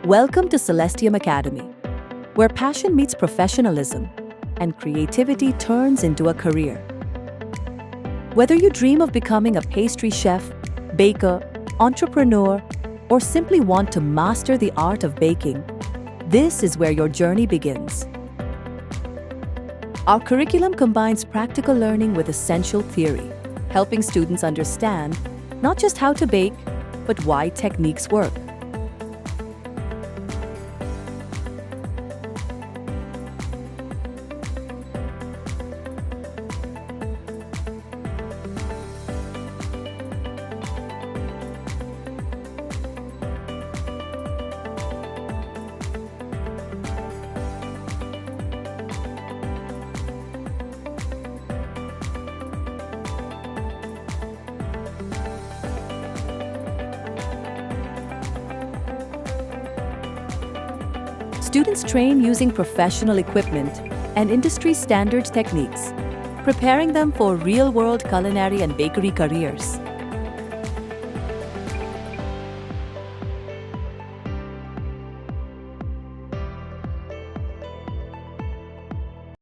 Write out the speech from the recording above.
Welcome to Celesteyum Academy, where passion meets professionalism and creativity turns into a career. Whether you dream of becoming a pastry chef, baker, entrepreneur, or simply want to master the art of baking, this is where your journey begins. Our curriculum combines practical learning with essential theory, helping students understand not just how to bake, but why techniques work. Students train using professional equipment and industry-standard techniques, preparing them for real-world culinary and bakery careers.